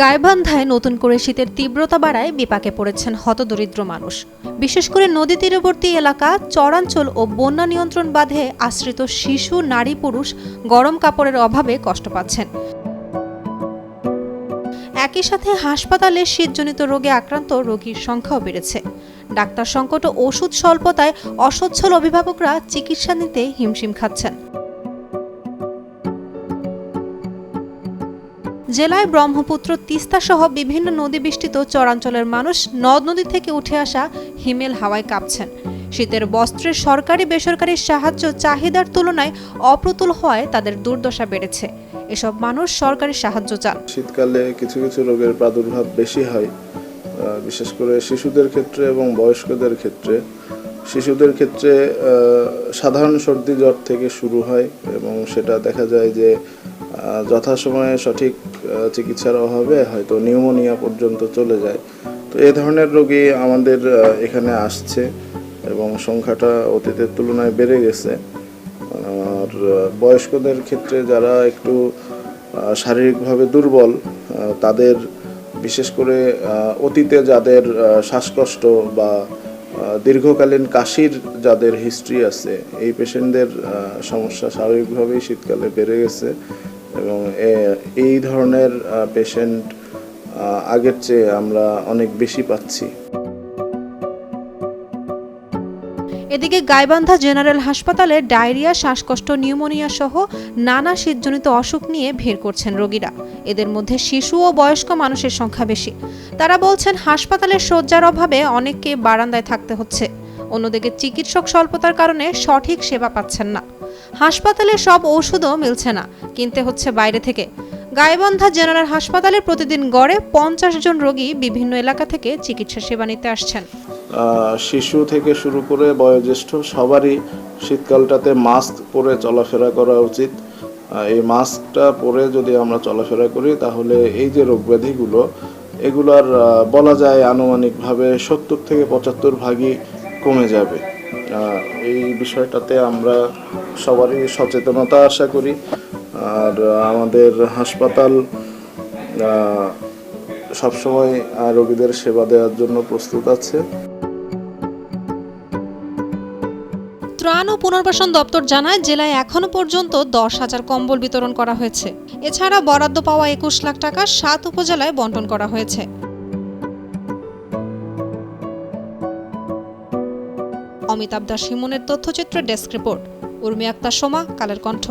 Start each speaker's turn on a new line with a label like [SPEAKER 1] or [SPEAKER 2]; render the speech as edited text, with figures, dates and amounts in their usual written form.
[SPEAKER 1] গাইবান্ধায় নতুন করে শীতের তীব্রতা বাড়ায় বিপাকে পড়েছেন হতদরিদ্র মানুষ। বিশেষ করে নদী তীরবর্তী এলাকা, চরাঞ্চল ও বন্যা নিয়ন্ত্রণ বাঁধে আশ্রিত শিশু, নারী, পুরুষ গরম কাপড়ের অভাবে কষ্ট পাচ্ছেন। একই সাথে হাসপাতালে শীতজনিত রোগে আক্রান্ত রোগীর সংখ্যাও বেড়েছে। ডাক্তার সংকট ও ওষুধ স্বল্পতায় অসচ্ছল অভিভাবকরা চিকিৎসা নিতে হিমশিম খাচ্ছেন। জেলায় ব্রহ্মপুত্র, তিস্তা সহ বিভিন্ন নদী বেষ্টিত চরাঞ্চলের মানুষ নদ নদী থেকে উঠে আসা হিমেল হাওয়ায় কাঁপছেন। শীতের বস্ত্রের সরকারি বেসরকারি সাহায্য চাহিদার তুলনায় অপ্রতুল হওয়ায় তাদের দুর্দশা বেড়েছে। এসব মানুষ সরকারি সাহায্য চান।
[SPEAKER 2] শীতকালে কিছু কিছু রোগের প্রাদুর্ভাব বেশি হয়, বিশেষ করে শিশুদের ক্ষেত্রে এবং বয়স্কদের ক্ষেত্রে। শিশুদের ক্ষেত্রে সাধারণ সর্দি জ্বর থেকে শুরু হয় এবং সেটা দেখা যায় যে যথাসময়ে সঠিক চিকিৎসার অভাবে হয়তো নিউমোনিয়া পর্যন্ত চলে যায়। তো এই ধরনের রোগী আমাদের এখানে আসছে এবং সংখ্যাটা অতীতের তুলনায় বেড়ে গেছে। আর বয়স্কদের ক্ষেত্রে যারা একটু শারীরিকভাবে দুর্বল, তাদের বিশেষ করে অতীতে যাদের শ্বাসকষ্ট বা দীর্ঘকালীন কাশির যাদের হিস্ট্রি আছে, এই পেশেন্টদের সমস্যা স্বাভাবিকভাবেই শীতকালে বেড়ে গেছে এবং এই ধরনের পেশেন্ট আগের চেয়ে আমরা অনেক বেশি পাচ্ছি।
[SPEAKER 1] এদিকে গাইবান্ধা জেনারেল হাসপাতালে ডায়রিয়া, শ্বাসকষ্ট, নিউমোনিয়া সহ নানা শীতজনিত অসুখ নিয়ে ভিড় করছেন রোগীরা। এদের মধ্যে শিশু ও বয়স্ক মানুষের সংখ্যা বেশি। তারা বলছেন, হাসপাতালের শয্যার অভাবে অনেককে বারান্দায় থাকতে হচ্ছে। অন্যদিকে চিকিৎসক স্বল্পতার কারণে সঠিক সেবা পাচ্ছেন না। হাসপাতালে সব ওষুধও মিলছে না, কিনতে হচ্ছে বাইরে থেকে। গাইবান্ধা জেনারেল হাসপাতালে প্রতিদিন গড়ে 50 জন রোগী বিভিন্ন এলাকা থেকে চিকিৎসা সেবা নিতে আসছেন।
[SPEAKER 2] শিশু থেকে শুরু করে বয়োজ্যেষ্ঠ সবারই শীতকালটাতে মাস্ক পরে চলাফেরা করা উচিত। এই মাস্কটা পরে যদি আমরা চলাফেরা করি তাহলে এই যে রোগ ব্যাধিগুলো, এগুলার বলা যায় আনুমানিকভাবে 70 থেকে 75 ভাগই কমে যাবে। এই বিষয়টাতে আমরা সবারই সচেতনতা আশা করি। আর আমাদের হাসপাতাল সবসময় রোগীদের সেবা দেওয়ার জন্য প্রস্তুত আছে।
[SPEAKER 1] ত্রাণ ও পুনর্বাসন দপ্তর জানায়, জেলায় এখনো পর্যন্ত 10,000 কম্বল বিতরণ করা হয়েছে। এছাড়া বরাদ্দ পাওয়া 21 লাখ টাকা 7 উপজেলায় বণ্টন করা হয়েছে। অমিতাভ দাস, হিমনের তথ্যচিত্র ডেস্ক রিপোর্ট। উর্মি আক্তার, সোমা, কালের কণ্ঠ।